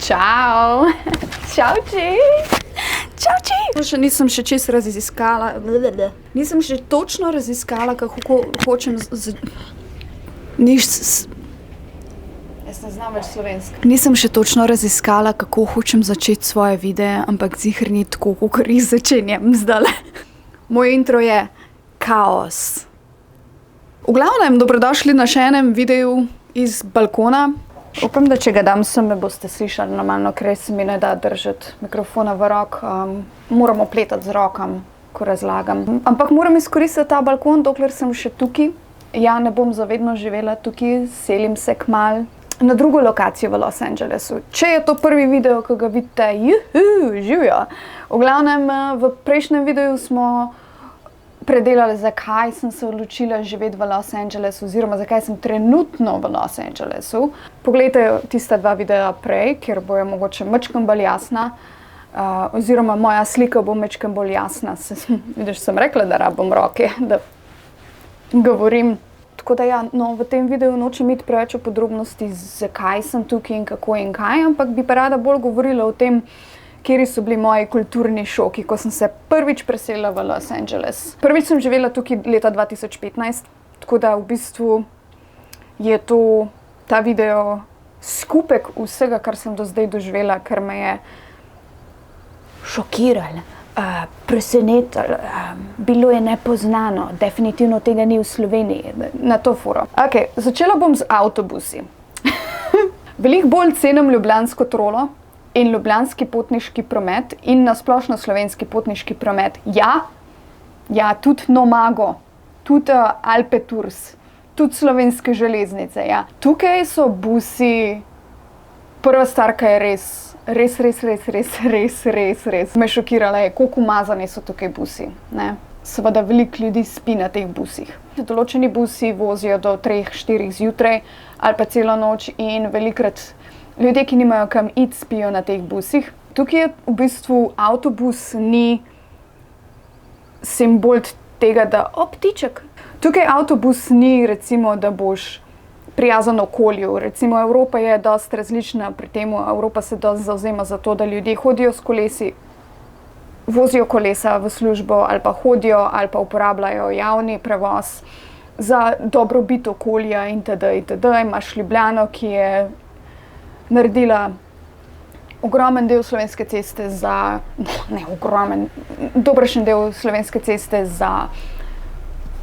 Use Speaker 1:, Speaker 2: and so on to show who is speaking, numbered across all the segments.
Speaker 1: Čau! Čauči! Čauči! Še nisem še čisto raziskala, nisem še točno raziskala, kako hočem Jaz ne znam več slovensko. Nisem še točno raziskala, kako hočem začeti svoje videe, ampak ziher ni tako, kakor jih začenjam zdajle. Moj intro je kaos. V glavnem, dobrodošli na še enem videu iz balkona. Upam, da če ga dam sem, me boste slišali normalno, ker se mi ne da držati mikrofona v rok. Moram opletati z rokam, ko razlagam. Ampak moram izkoristiti ta balkon, dokler sem še tukaj. Ja, ne bom zavedno živela tukaj, selim se kmalu na drugo lokacijo v Los Angelesu. Če je to prvi video, ki ga vidite, živijo. V glavnem, v prejšnjem videu smo predelali, zakaj sem se odločila živeti v Los Angelesu, oziroma zakaj sem trenutno v Los Angelesu. Poglejte tista dva videa prej, kjer bojo mogoče majčkeno bolj jasna, oziroma moja slika bo majčkeno bolj jasna. Vidiš, sem rekla, da rabim roke, da govorim. Tako da ja, no, v tem videu nočem iti preveč v podrobnosti, zakaj sem tukaj in kako in kaj, ampak bi pa rada bolj govorila o tem, kateri so bili moji kulturni šoki, ko sem se prvič preselila v Los Angeles. Prvič sem živela tukaj leta 2015, tako da v bistvu je ta video skupek vsega, kar sem do zdaj doživela, kar me je šokiralo, presenetilo, bilo je nepoznano, definitivno tega ni v Sloveniji, na to foro. Ok, začela bom z avtobusi. Veliko bolj cenim ljubljansko trolo in ljubljanski potniški promet in nasplošno slovenski potniški promet. Ja, tudi Nomago, tudi Alpe Tours, tudi slovenske železnice, ja. Tukaj so busi, prva stvar, ki je res me šokirala, je, koliko umazani so tukaj busi, ne. Seveda veliko ljudi spi na teh busih. Določeni busi vozijo do 3-4 zjutraj ali pa celo noč in velikokrat ljudje, ki nimajo kam iti, spijo na teh busih. Tukaj je v bistvu avtobus ni simbol tega, da ptiček. Tukaj avtobus ni recimo, da boš prijazen okolju. Recimo Evropa je dosti različna pri tem. Evropa se dosti zavzema za to, da ljudje hodijo s kolesi, vozijo kolesa v službo ali pa hodijo ali pa uporabljajo javni prevoz za dobrobit okolja itd. Imaš Ljubljano, ki je naredila ogromen del Slovenske ceste za, dobršen del Slovenske ceste za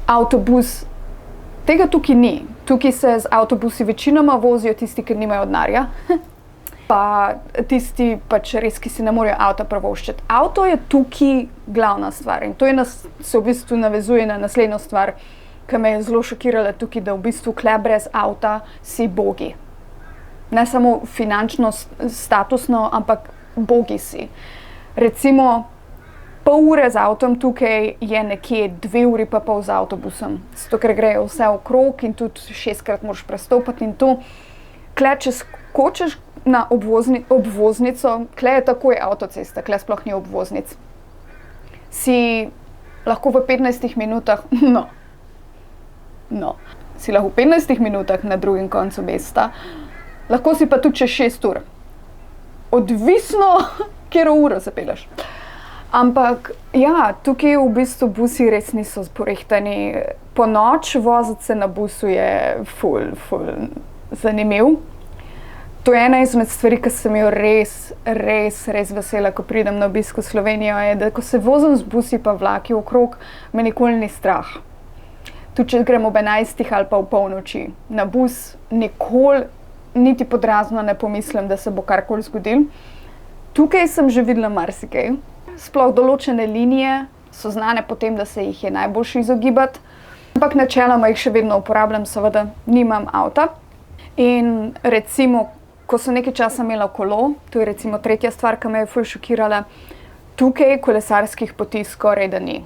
Speaker 1: avtobus. Tega tukaj ni. Tukaj se z avtobusi večinoma vozijo tisti, ki nimajo denarja, pa tisti pač res, ki si ne morejo avta privoščiti. Avto je tukaj glavna stvar in to se v bistvu navezuje na naslednjo stvar, ki me je zelo šokirala tukaj, da v bistvu tule brez avta si bogi. Ne samo finančno, statusno, ampak bogi si. Recimo, pol ure z avtom tukaj je nekje 2 uri pa pol z avtobusom. Zato, ker grejo vse okrog in tudi 6-krat moraš prestopati in to. Tule, če skočiš na obvoznico, tule je takoj avtocesta, tule sploh ni obvoznic. Si lahko v 15 minutah, si lahko v 15 minutah na drugem koncu mesta, lahko si pa tudi čez 6 ur. Odvisno, katero uro se peleš. Ampak, ja, tukaj v bistvu busi res niso porehtani. Po noč voziti se na busu je ful zanimiv. To je ena izmed stvari, ki sem jo res vesela, ko pridem na obisk v Slovenijo, je, da ko se vozim z busi pa vlaki okrog, me nikoli ni strah. Tudi če grem ob 11 ali pa v polnoči na bus, nikoli niti pod razno ne pomislim, da se bo karkoli zgodilo. Tukaj sem že videla marsikaj. Sploh določene linije so znane po tem, da se jih je najboljše izogibati. Ampak načeloma jih še vedno uporabljam, seveda nimam avta. In recimo, ko sem nekaj časa imela kolo, to je recimo tretja stvar, ki me je ful šokirala, tukaj kolesarskih poti skoraj da ni.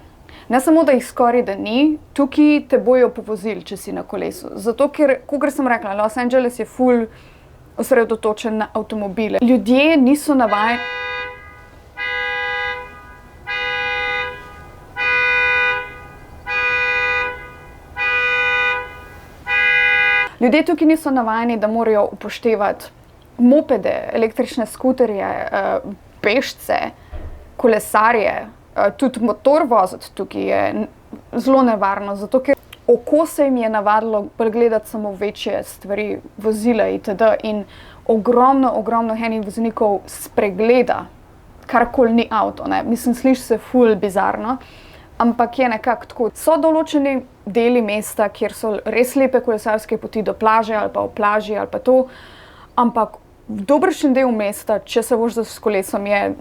Speaker 1: Ne samo, da jih skoraj da ni, tukaj te bojo povozili, če si na kolesu. Zato, ker, kakor sem rekla, Los Angeles je ful osredotočen na avtomobile. Ljudje niso navajeni. Ljudje tukaj niso navajeni, da morajo upoštevati mopede, električne skuterje, pešce, kolesarje, tudi motor voziti tukaj je zelo nevarno, zato ker oko se jim je navadilo gledati samo večje stvari, vozila itd. In ogromno enih voznikov spregleda, karkoli ni avto, ne. Mislim, sliši se ful bizarno, ampak je nekako tako. So določeni deli mesta, kjer so res lepe kolesarske poti do plaže ali pa v plaži ali pa to, ampak dobršen del mesta, če se voziš s kolesom, je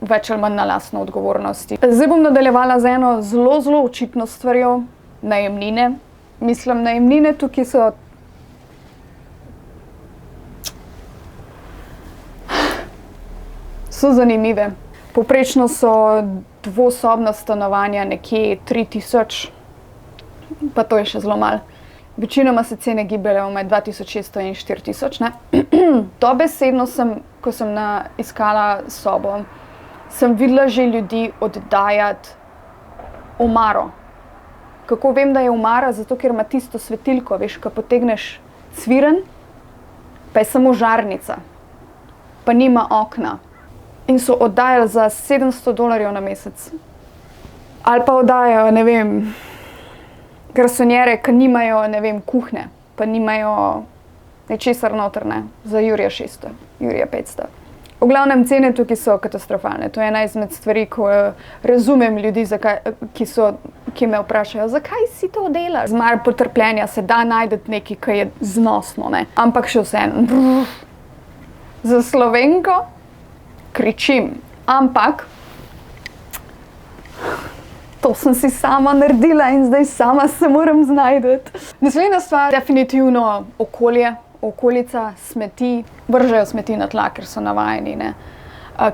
Speaker 1: več ali manj na lastno odgovornosti. Zdaj bom nadaljevala z eno zelo očitno stvarjo, najemnine. Mislim, najemnine tukaj so zanimive. Povprečno so dvosobna stanovanja nekje 3000, pa to je še zelo malo. Večinoma se cene gibljejo med 2600 in 4000, ne. Dobesedno ko sem iskala sobo, sem videla že ljudi oddajati omaro. Kako vem, da je omara? Zato, ker ima tisto svetilko, veš, ko potegneš cviren, pa je samo žarnica, pa nima okna. In so oddajali za $700 na mesec. Ali pa oddajajo, ne vem, garsonjere, ki nimajo, ne vem, kuhne, pa nimajo ničesar noter, ne, za jurja 600, jurja 500. V glavnem, cene tukaj so katastrofalne. To je ena izmed stvari, ko razumem ljudi, ki me vprašajo, zakaj si to delaš? Z malo potrpljenja se da najti nekaj, ki je znosno, ne. Ampak še vseeno, za Slovenko kričim. Ampak to sem si sama naredila in zdaj sama se moram znajti. Naslednja stvar, definitivno okolje. Okolica, smeti, vržejo smeti na tla, ker so navajeni, ne.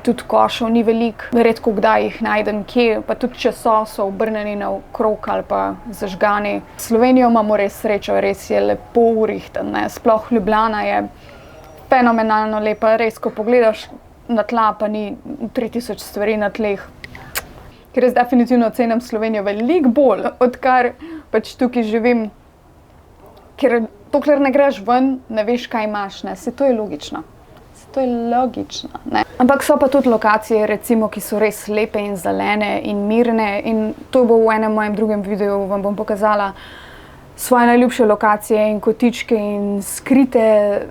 Speaker 1: Tudi košev ni veliko, redko kdaj jih najdem kje, pa tudi če so obrnjeni naokrog ali pa zažgani. Slovenijo imamo res srečo, res je lepo urihtan, ne. Sploh Ljubljana je fenomenalno lepa, res, ko pogledaš na tla, pa ni 3000 stvari na tleh. Ker jaz definitivno cenim Slovenijo veliko bolj, odkar pač tukaj živim, ker dokler ne greš ven, ne veš, kaj imaš, ne. Saj to je logično. Ne. Ampak so pa tudi lokacije, recimo, ki so res lepe in zelene in mirne, in to bo v enem mojem drugem videu, vam bom pokazala svoje najljubše lokacije in kotičke in skrite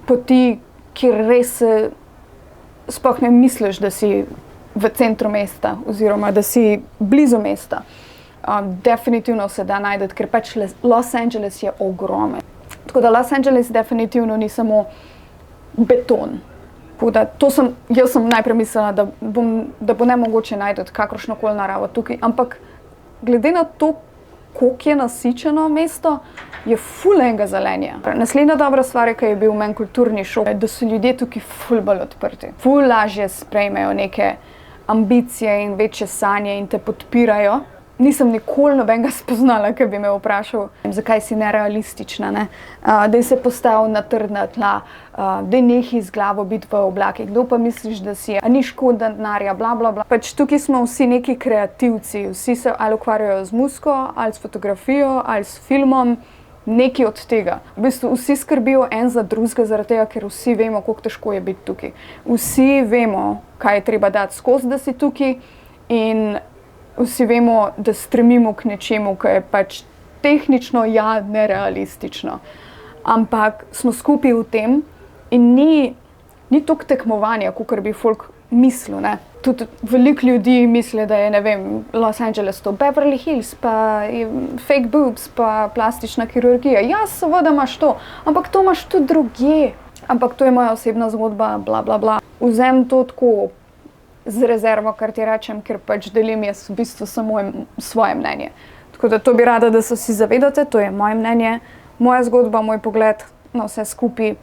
Speaker 1: poti, kjer res sploh ne misliš, da si v centru mesta oziroma da si blizu mesta. Definitivno se da najti, ker pač Los Angeles je ogromen. Tako da Los Angeles definitivno ni samo beton. Jaz sem najprej mislila, da bo nemogoče najti kakršnokoli naravo tukaj, ampak glede na to, koliko je nasičeno mesto, je ful enega zelenja. Naslednja dobra stvar, ki je bil meni kulturni šok, da so ljudje tukaj ful bolj odprti. Ful lažje sprejmejo neke ambicije in večje sanje in te podpirajo. Nisem nikoli nobenega spoznala, ki bi me vprašal, zakaj si nerealistična, ne? Daj se postavi na trdna tla, daj nehaj z glavo biti v oblakih, kdo pa misliš, da si, a ni škoda denarja, bla, bla, bla. Pač tukaj smo vsi neki kreativci, vsi se ali ukvarjajo z muziko, ali s fotografijo, ali s filmom, nekaj od tega. V bistvu vsi skrbijo en za drugega, zaradi tega, ker vsi vemo, koliko težko je biti tukaj. Vsi vemo, kaj je treba dati skozi, da si tukaj, in vsi vemo, da stremimo k nečemu, ki je pač tehnično, ja, nerealistično. Ampak smo skupaj v tem in ni toliko tekmovanja, kakor bi folk mislil, ne. Tudi veliko ljudi misli, da je, ne vem, Los Angeles to Beverly Hills, pa fake boobs, pa plastična kirurgija. Ja, seveda imaš to, ampak to imaš tudi drugje. Ampak to je moja osebna zgodba, bla, bla, bla. Vzem to tako z rezervo, kar ti rečem, ker pač delim jaz v bistvu samo svoje mnenje. Tako da to bi rada, da se vsi zavedate, to je moje mnenje, moja zgodba, moj pogled na vse skupaj.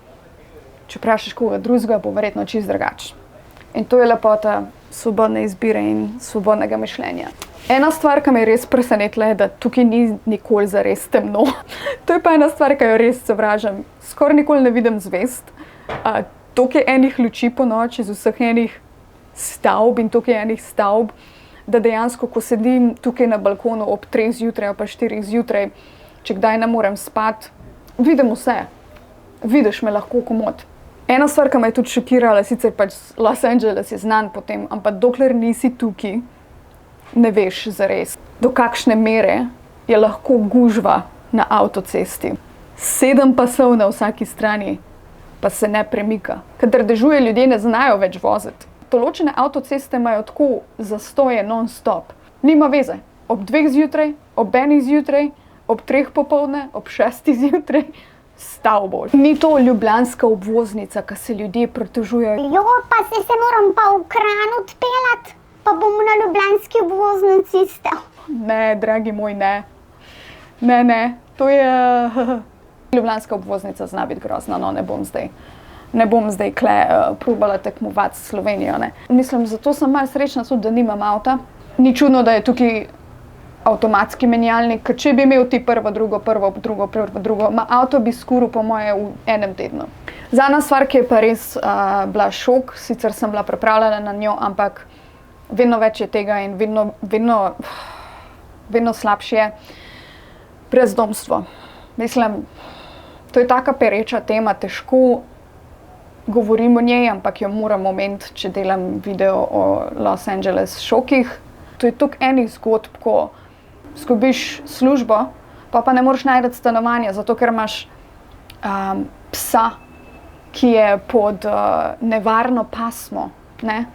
Speaker 1: Če vprašaš koga drugega, bo verjetno čisto drugače. In to je lepota svobodne izbire in svobodnega mišljenja. Ena stvar, ki me je res presenetila, je, da tukaj ni nikoli zares temno. To je pa ena stvar, ki jo res sovražim. Skoraj nikoli ne vidim zvezd. Toliko je enih luči ponoči z vseh enih stavb in toliko je enih stavb, da dejansko, ko sedim tukaj na balkonu ob 3 zjutraj ali pa 4 zjutraj, če kdaj ne morem spati, vidim vse. Vidiš me lahko komot. Ena stvar, ki me je tudi šokirala, sicer pač Los Angeles je znan po tem, ampak dokler nisi tukaj, ne veš zares, do kakšne mere je lahko gužva na avtocesti. 7 pasov na vsaki strani, pa se ne premika. Kadar dežuje, ljudje ne znajo več voziti. Določene avtoceste imajo tako zastoje non-stop. Nima veze. Ob 2 zjutraj, ob 1 zjutraj, ob 3 popoldne, ob 6 zjutraj. Stavbo. Ni to ljubljanska obvoznica, ki se ljudje pritožujejo.
Speaker 2: Jo, pa se moram pa v Kranj odpeljati, pa bom na ljubljanski obvoznici stal.
Speaker 1: Ne, dragi moj, ne. Ne, to je... Ljubljanska obvoznica zna biti grozna, no, ne bom zdaj probala tekmovati s Slovenijo, ne. Mislim, zato sem malo srečna tudi, da nimam avta. Ni čudno, da je tukaj avtomatski menjalnik, ker če bi imel ti prvo, drugo, avto bi skuril po moje v enem tednu. Zadnja stvar, ki je pa res bila šok, sicer sem bila pripravljena na njo, ampak vedno več je tega in vedno slabše je brezdomstvo. Mislim, to je taka pereča tema, težko govorim o njej, ampak jo moram omeniti, če delam video o Los Angeles šokih. To je toliko enih zgodb, ko izgubiš službo, pa ne moreš najti stanovanja, zato ker imaš psa, ki je pod nevarno pasmo, ne?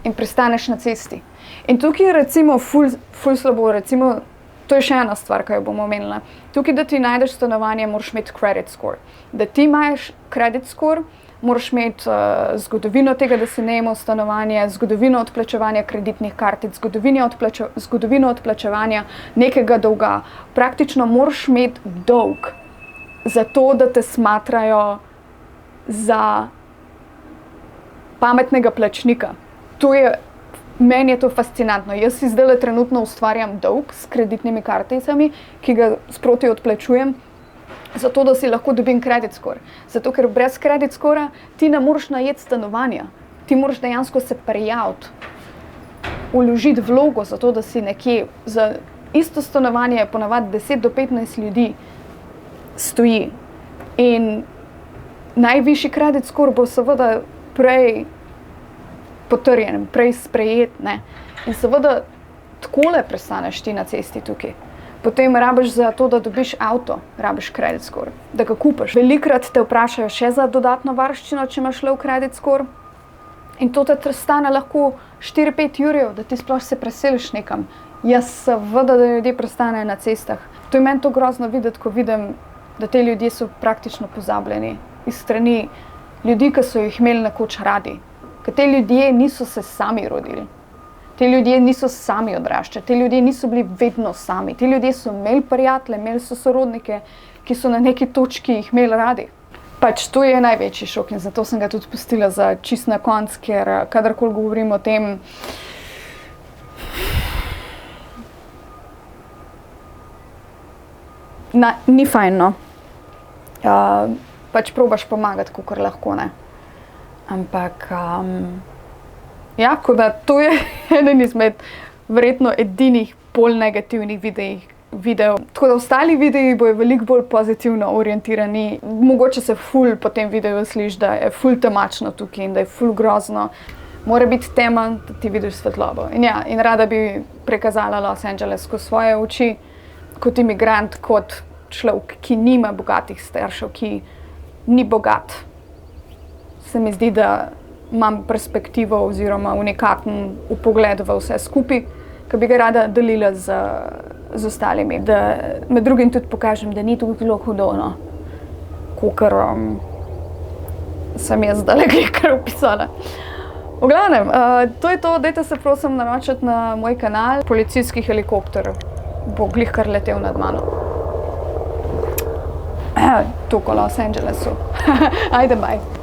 Speaker 1: In pristaneš na cesti. In tukaj je recimo ful slabo, recimo, to je še ena stvar, ki jo bom omenila. Tukaj, da ti najdeš stanovanje, moraš imeti credit score. Da ti imaš credit score, moraš imeti zgodovino tega, da si najemal stanovanje, zgodovino odplačevanja kreditnih kartic, zgodovino odplačevanja nekega dolga. Praktično moraš imeti dolg za to, da te smatrajo za pametnega plačnika. Meni je to fascinantno. Jaz si zdajle trenutno ustvarjam dolg s kreditnimi karticami, ki ga sproti odplačujem, zato da si lahko dobim credit score. Zato ker brez credit scora ti ne moreš najeti stanovanja. Ti moraš dejansko se prijaviti, vložiti vlogo za to, da si nekje. Za isto stanovanje je ponavadi 10 do 15 ljudi stoji. In najvišji credit score bo seveda prej potrjen, prej sprejet, ne. In seveda takole prestaneš ti na cesti tukaj. Potem rabiš za to, da dobiš avto, rabiš credit score, da ga kupiš. Velikokrat te vprašajo še za dodatno varščino, če imaš low credit score. In to te stane lahko 4-5 jurjev, da ti sploh se preseliš nekam. Jaz seveda, da ljudje prestanejo na cestah. To je meni to grozno videti, ko vidim, da te ljudje so praktično pozabljeni iz strani ljudi, ki so jih imeli nekoč radi. Ker te ljudje niso se sami rodili. Te ljudje niso sami odraščali, te ljudje niso bili vedno sami. Ti ljudje so imeli prijatelje, imeli so sorodnike, ki so na neki točki jih imeli radi. Pač to je največji šok in zato sem ga tudi pustila za čist na konc, ker kadarkoli govorim o tem, ni fajn, no. Pač probaš pomagati, kakor lahko, ne. Ampak, ja, kot da to je eden izmed verjetno edinih bolj negativnih videov. Tako da ostali videi bojo veliko bolj pozitivno orientirani. Mogoče se ful po tem videu sliši, da je ful temačno tukaj in da je ful grozno. Mora biti tema, da ti vidiš svetlobo. In ja, in rada bi prikazala Los Angeles skozi svoje oči, kot imigrant, kot človek, ki nima bogatih staršev, ki ni bogat. Se mi zdi, da imam perspektivo oziroma unikaten vpogled v vse skupaj, ki bi ga rada delila z ostalimi. Da med drugim tudi pokažem, da ni to zelo hudo, no, kakor sem jaz zdajle kar opisala. V glavnem, to je to, dajte se prosim naročiti na moj kanal. Policijski helikopter bo glihkar letel nad mano. Toliko o Los Angelesu. Ajde, bye.